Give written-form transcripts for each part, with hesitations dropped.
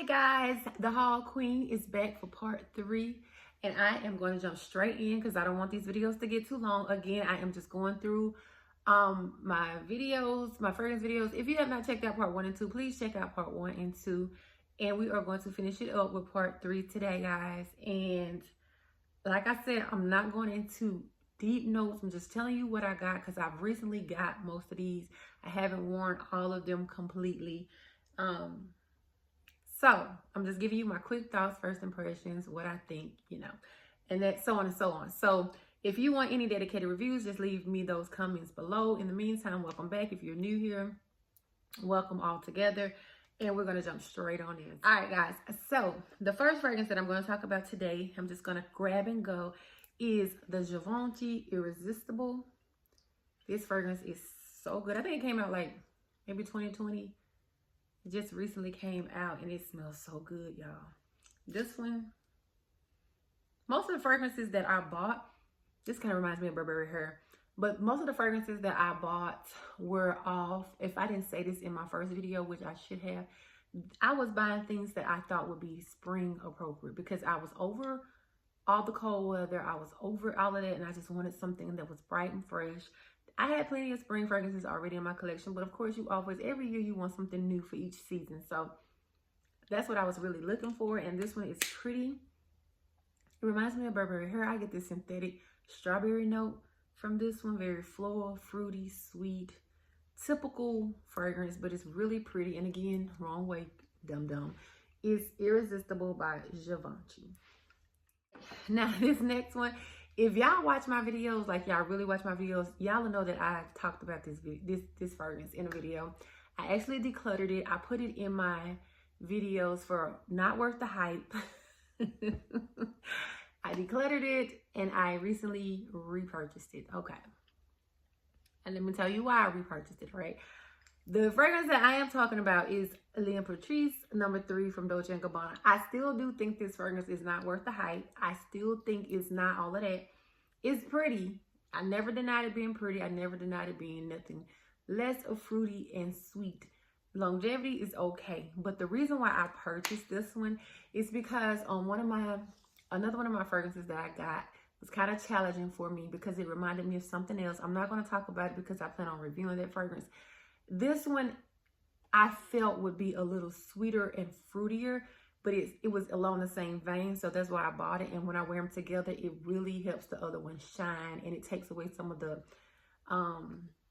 Hi guys, the haul queen is back for part 3, and I am going to jump straight in because I don't want these videos to get too long. Again, I am just going through my videos, my fragrance videos. If you have not checked out part 1 and 2, please check out part 1 and 2, and we are going to finish it up with part 3 today, guys. And like I said, I'm not going into deep notes. I'm just telling you what I got because I've recently got most of these. I haven't worn all of them completely. So I'm just giving you my quick thoughts, first impressions, what I think, and that so on and so on. So if you want any dedicated reviews, just leave me those comments below. In the meantime, welcome back. If you're new here, welcome all together. And we're going to jump straight on in. All right, guys. So the first fragrance that I'm going to talk about today, I'm just going to grab and go, is the Givenchy Irresistible. This fragrance is so good. I think it came out like maybe 2020. It just recently came out and it smells so good, y'all. This one, most of the fragrances that I bought, this kind of reminds me of Burberry hair, but most of the fragrances that I bought were off. If I didn't say this in my first video, which I should have, I was buying things that I thought would be spring appropriate because I was over all the cold weather. I was over all of that, and I just wanted something that was bright and fresh. I had plenty of spring fragrances already in my collection, but of course you always, every year you want something new for each season. So that's what I was really looking for. And this one is pretty. It reminds me of Burberry hair. I get this synthetic strawberry note from this one. Very floral, fruity, sweet, typical fragrance, but it's really pretty. And again, wrong way, dum-dum. It's Irresistible by Givenchy. Now this next one, if y'all watch my videos, like y'all really watch my videos, y'all will know that I talked about this fragrance in a video. I actually decluttered it. I put it in my videos for not worth the hype. I decluttered it and I recently repurchased it. Okay. And let me tell you why I repurchased it, right? The fragrance that I am talking about is L'Imperatrice number 3 from Dolce & Gabbana. I still do think this fragrance is not worth the hype. I still think it's not all of that. It's pretty. I never denied it being pretty. I never denied it being nothing less of fruity and sweet. Longevity is okay. But the reason why I purchased this one is because on another one of my fragrances that I got was kind of challenging for me because it reminded me of something else. I'm not going to talk about it because I plan on reviewing that fragrance. This one I felt would be a little sweeter and fruitier, but it was along the same vein, so that's why I bought it. And when I wear them together, it really helps the other one shine, and it takes away some of the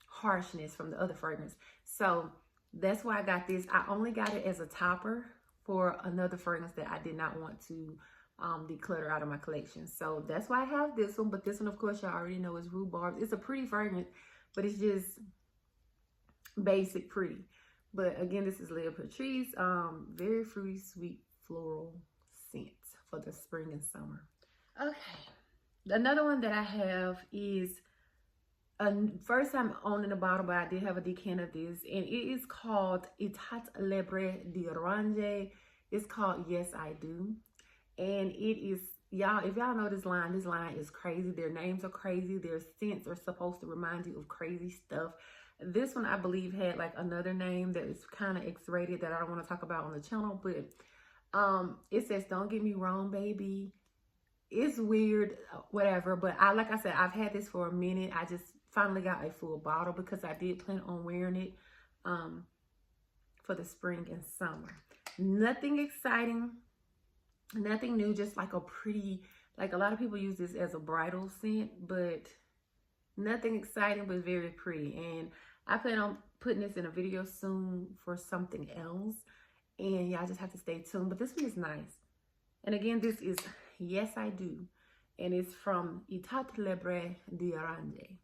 harshness from the other fragrance. So that's why I got this. I only got it as a topper for another fragrance that I did not want to declutter out of my collection. So that's why I have this one. But this one, of course, y'all already know is Rhubarb. It's a pretty fragrance, but it's just basic pretty. But again, this is L'Imperatrice, very fruity, sweet, floral scent for the spring and summer. Okay, another one that I have is first time owning the bottle, but I did have a decanter of this, and it is called Petale d'Orange. It's called Yes I Do, and it is, y'all, if y'all know this line is crazy. Their names are crazy. Their scents are supposed to remind you of crazy stuff. This one, I believe, had like another name that is kind of X-rated that I don't want to talk about on the channel, but it says, "Don't get me wrong, baby." It's weird, whatever, but like I said, I've had this for a minute. I just finally got a full bottle because I did plan on wearing it for the spring and summer. Nothing exciting, nothing new, just like a pretty, like a lot of people use this as a bridal scent, but nothing exciting, but very pretty. And I plan on putting this in a video soon for something else, and y'all just have to stay tuned. But this one is nice. And again, this is Yes I Do, and it's from Petale d'Orange.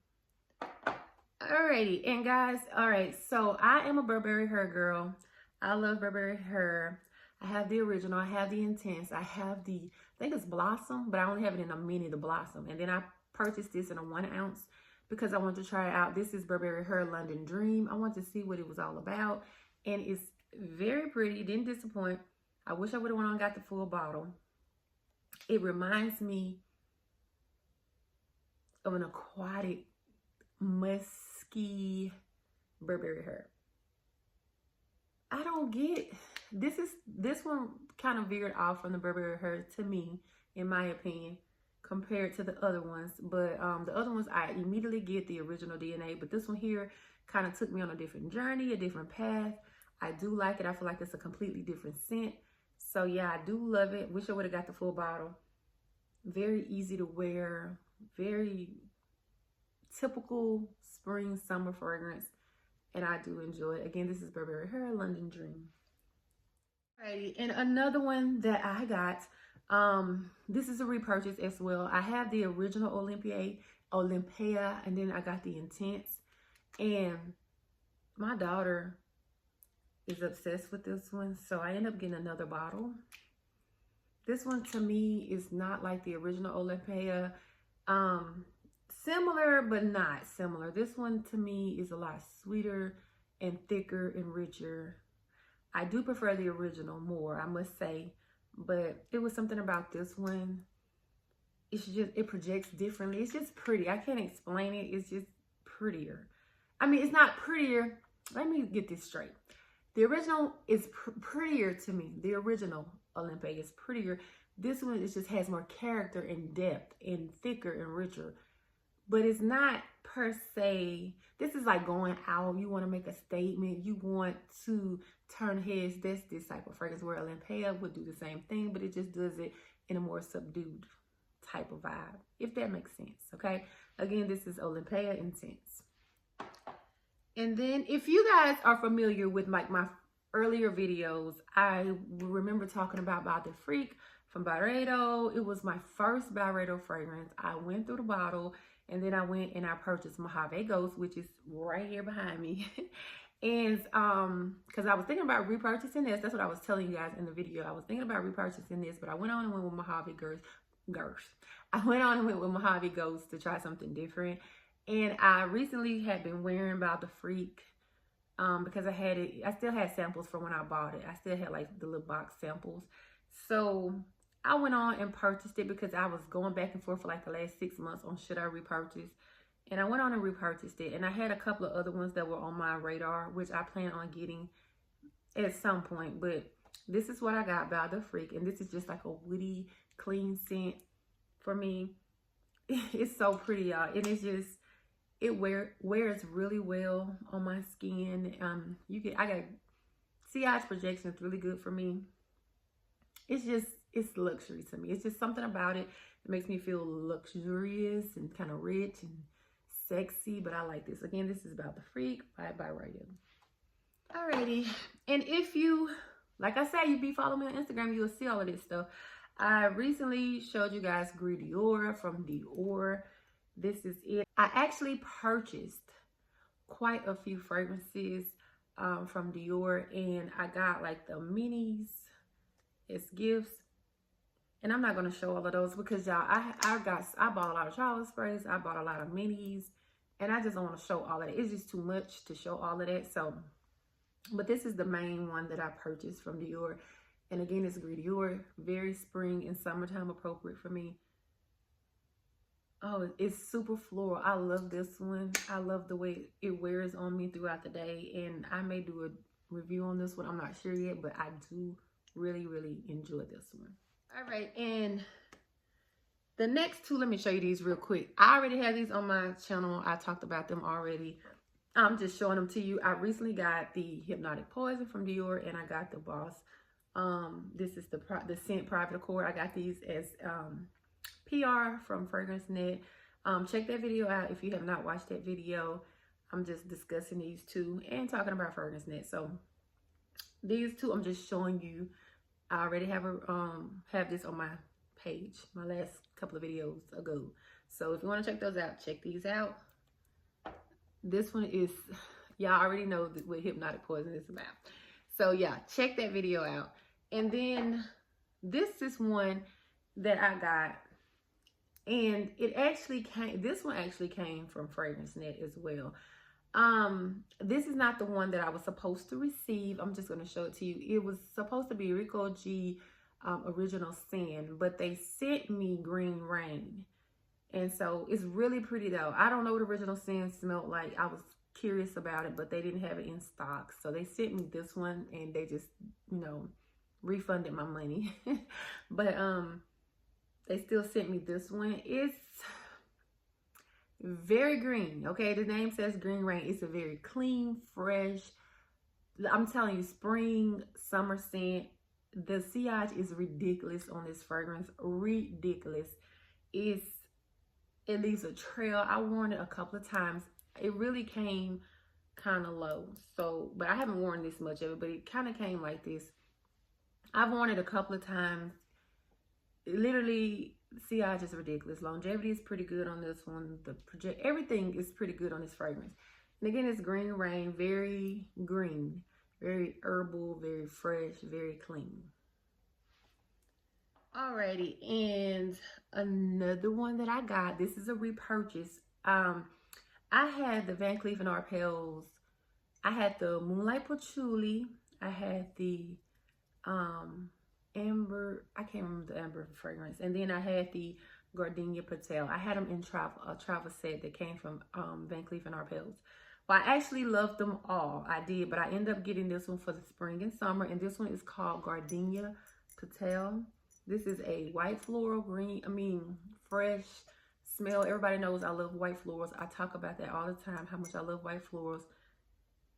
Alrighty, and guys, all right, so I am a Burberry hair girl. I love Burberry hair. I have the original, I have the intense, I have the, I think it's Blossom, but I only have it in a mini, the Blossom. And then I purchased this in a 1 ounce because I wanted to try it out. This is Burberry Hair London Dream. I wanted to see what it was all about, and it's very pretty. It didn't disappoint. I wish I would have went on and got the full bottle. It reminds me of an aquatic, musky Burberry hair. I don't get, this one kind of veered off from the Burberry hair to me, in my opinion, compared to the other ones. But the other ones, I immediately get the original DNA, but this one here kind of took me on a different journey, a different path. I do like it. I feel like it's a completely different scent. So yeah, I do love it. Wish I would have got the full bottle. Very easy to wear, very typical spring summer fragrance, and I do enjoy it. Again, this is Burberry Hair London Dream. Alrighty, and another one that I got, this is a repurchase as well. I have the original Olympea, and then I got the Intense, and my daughter is obsessed with this one, so I end up getting another bottle. This one to me is not like the original Olympea. Similar, but not similar. This one to me is a lot sweeter and thicker and richer. I do prefer the original more, I must say, but it was something about this one. It's just, it projects differently. It's just pretty. I can't explain it. It's just prettier. I mean, it's not prettier. Let me get this straight. The original is prettier to me. The original Olympea is prettier. This one is just has more character and depth and thicker and richer. But it's not per se, this is like going out. You want to make a statement. You want to turn heads. That's this type of fragrance, where Olympea would do the same thing, but it just does it in a more subdued type of vibe, if that makes sense, okay? Again, this is Olympea Intense. And then if you guys are familiar with like my earlier videos, I remember talking about the Afrique from Byredo. It was my first Byredo fragrance. I went through the bottle, and then I went and I purchased Mojave Ghost, which is right here behind me. And because I was thinking about repurchasing this. That's what I was telling you guys in the video. I was thinking about repurchasing this, but I went on and went with Mojave Ghost. I went on and went with Mojave Ghost to try something different. And I recently had been wearing About the Freak because I still had samples from when I bought it. I still had like the little box samples. So I went on and purchased it because I was going back and forth for like the last 6 months on should I repurchase. And I went on and repurchased it. And I had a couple of other ones that were on my radar, which I plan on getting at some point. But this is what I got, About the Freak. And this is just like a woody, clean scent for me. It's so pretty, y'all. And it's just, it wears really well on my skin. I got CI's projection is really good for me. It's luxury to me. It's just something about it that makes me feel luxurious and kind of rich and sexy, but I like this. Again, this is About the Freak by Byredo. Alrighty, and if you, like I said, you be following me on Instagram, you'll see all of this stuff. I recently showed you guys Gris Dior from Dior. This is it. I actually purchased quite a few fragrances from Dior, and I got like the minis as gifts. And I'm not going to show all of those because y'all, I bought a lot of travel sprays. I bought a lot of minis, and I just don't want to show all of that. It's just too much to show all of that. So, but this is the main one that I purchased from Dior. And again, it's Gris Dior, very spring and summertime appropriate for me. Oh, it's super floral. I love this one. I love the way it wears on me throughout the day. And I may do a review on this one. I'm not sure yet, but I do really, really enjoy this one. All right, and the next two, let me show you these real quick. I already have these on my channel. I talked about them already. I'm just showing them to you. I recently got the Hypnotic Poison from Dior, and I got the Boss. This is the scent Private Accord. I got these as PR from Fragrance Net. Check that video out if you have not watched that video. I'm just discussing these two and talking about Fragrance Net. So these two, I'm just showing you. I already have this on my page, my last couple of videos ago. So if you want to check those out, check these out. This one is, y'all already know what Hypnotic Poison is about. So yeah, check that video out. And then this is one that I got, and this one actually came from Fragrance Net as well. This is not the one that I was supposed to receive. I'm just going to show it to you. It was supposed to be Rico G Original Sin, but they sent me Green Rain. And so it's really pretty though. I don't know what Original Sin smelled like. I was curious about it, but they didn't have it in stock. So they sent me this one and they just, you know, refunded my money. But they still sent me this one. It's very green. Okay, the name says Green Rain. It's a very clean, fresh, I'm telling you, spring, summer scent. The sillage is ridiculous on this fragrance. Ridiculous. It leaves a trail. I worn it a couple of times. It really came kind of low. So, but I haven't worn this much of it, but it kind of came like this. I've worn it a couple of times. Literally, sillage is ridiculous. Longevity is pretty good on this one. Everything is pretty good on this fragrance. And again, it's Green Rain, very green, very herbal, very fresh, very clean. Alrighty, and another one that I got, this is a repurchase. I had the Van Cleef and Arpels. I had the Moonlight Patchouli. I had the Amber, I can't remember the Amber fragrance. And then I had the Gardenia Petale. I had them in a travel set that came from Van Cleef and Arpels. Well, I actually loved them all. I did, but I ended up getting this one for the spring and summer. And this one is called Gardenia Petale. This is a white floral green, fresh smell. Everybody knows I love white florals. I talk about that all the time, how much I love white florals.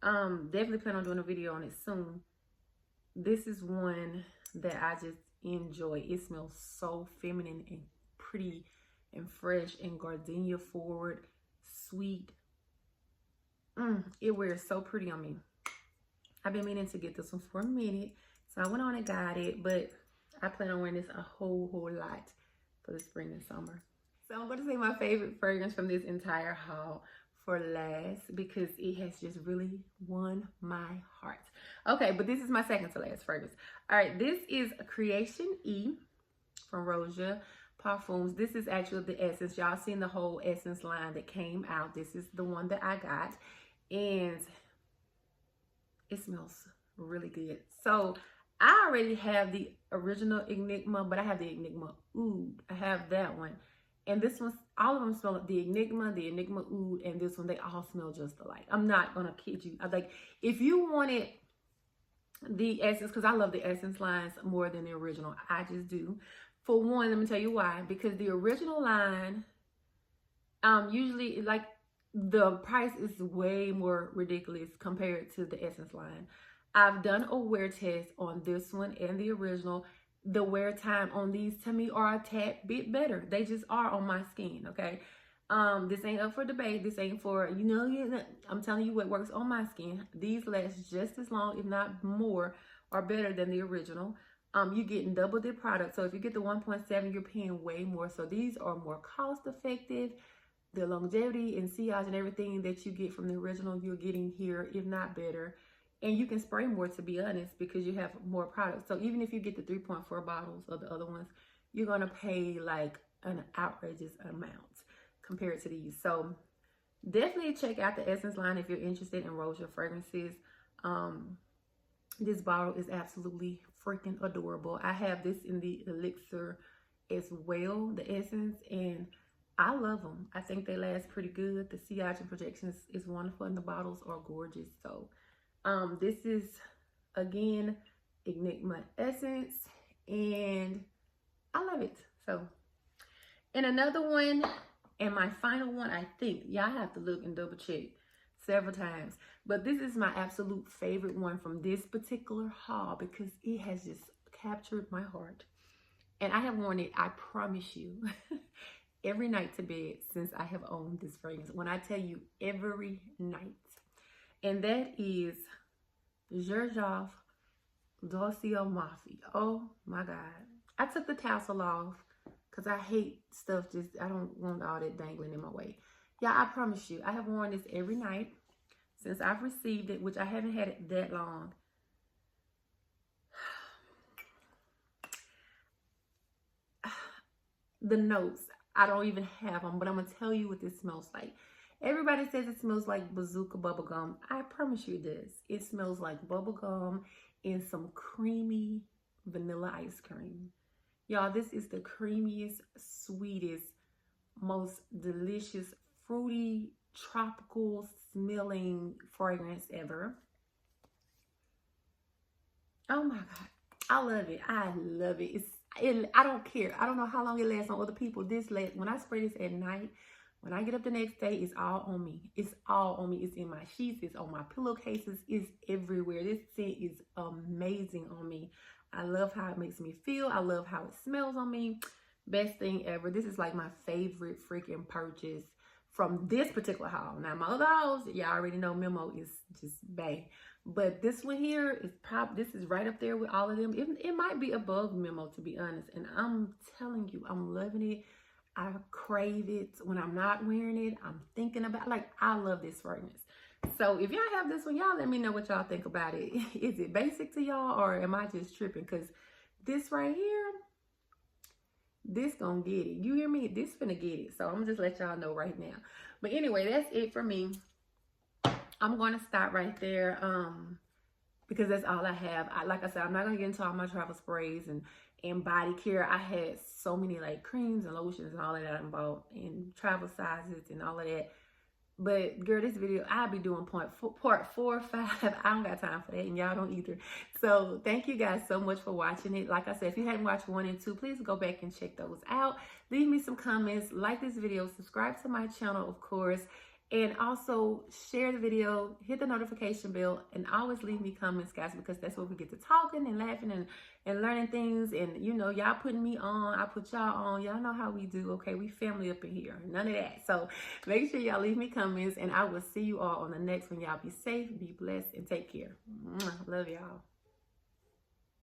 Definitely plan on doing a video on it soon. This is one that I just enjoy. It smells so feminine and pretty and fresh and gardenia forward, sweet. It wears so pretty on me. I've been meaning to get this one for a minute, so I went on and got it, but I plan on wearing this a whole lot for the spring and summer. So I'm going to say my favorite fragrance from this entire haul for last, because it has just really won my heart. Okay, but this is my second to last fragrance. All right, this is Creation E from Roja Parfums. This is actually the Essence. Y'all seen the whole Essence line that came out. This is the one that I got, and it smells really good. So I already have the original Enigma, but I have the Enigma Oud. I have that one. And this one, all of them smell like the Enigma Oud, and this one, they all smell just alike. I'm not gonna kid you. Like, if you wanted the Essence, because I love the Essence lines more than the original, I just do. For one, let me tell you why. Because the original line, usually, like, the price is way more ridiculous compared to the Essence line. I've done a wear test on this one and the original. The wear time on these, to me, are a tad bit better. They just are on my skin, okay? This ain't up for debate. This ain't for, I'm telling you what works on my skin. These last just as long, if not more, are better than the original. You're getting double the product. So if you get the 1.7, you're paying way more. So these are more cost effective. The longevity and sillage and everything that you get from the original, you're getting here, if not better. And you can spray more, to be honest, because you have more products. So even if you get the 3.4 bottles of the other ones, you're going to pay like an outrageous amount compared to these. So definitely check out the Essence line if you're interested in Roja fragrances. This bottle is absolutely freaking adorable. I have this in the Elixir as well, the Essence, and I love them. I think they last pretty good. The sillage and projections is wonderful, and the bottles are gorgeous. So this is, again, Enigma Essence, and I love it. So, and another one, and my final one, I think, y'all have to look and double check several times, but this is my absolute favorite one from this particular haul because it has just captured my heart. And I have worn it, I promise you, every night to bed since I have owned this fragrance. When I tell you, every night. And that is Xerjoff Dolce Almafi. Oh my God. I took the tassel off because I hate stuff I don't want all that dangling in my way. Yeah, I promise you, I have worn this every night since I've received it, which I haven't had it that long. The notes, I don't even have them, but I'm going to tell you what this smells like. Everybody says it smells like bazooka bubblegum. I promise you it does. It smells like bubblegum and some creamy vanilla ice cream. Y'all, this is the creamiest, sweetest, most delicious, fruity tropical smelling fragrance ever. Oh my God. I love it. I love it. I don't care. I don't know how long it lasts on other people. When I spray this at night, when I get up the next day, it's all on me. It's all on me. It's in my sheets. It's on my pillowcases. It's everywhere. This scent is amazing on me. I love how it makes me feel. I love how it smells on me. Best thing ever. This is like my favorite freaking purchase from this particular haul. Now, my other hauls, y'all already know Memo is just bang. But this one here is this is right up there with all of them. It might be above Memo, to be honest. And I'm telling you, I'm loving it. I crave it. When I'm not wearing it, I'm thinking about, like, I love this fragrance. So if y'all have this one, y'all let me know what y'all think about it. Is it basic to y'all, or am I just tripping? Because this right here, this gonna get it. You hear me? This finna get it. So I'm gonna just let y'all know right now. But anyway, that's it for me. I'm gonna stop right there because that's all I have. Like I said, I'm not gonna get into all my travel sprays and body care. I had so many like creams and lotions and all of that I bought, and travel sizes and all of that. But girl, this video, I'll be doing part 4 or 5. I don't got time for that, and y'all don't either. So thank you guys so much for watching it. Like I said, if you hadn't watched 1 and 2, please go back and check those out. Leave me some comments, like this video, subscribe to my channel, of course, and also share the video, hit the notification bell, and always leave me comments, guys, because that's where we get to talking and laughing and learning things. And, you know, y'all putting me on, I put y'all on. Y'all know how we do, okay? We family up in here. None of that. So make sure y'all leave me comments, and I will see you all on the next one. Y'all be safe, be blessed, and take care. Love y'all.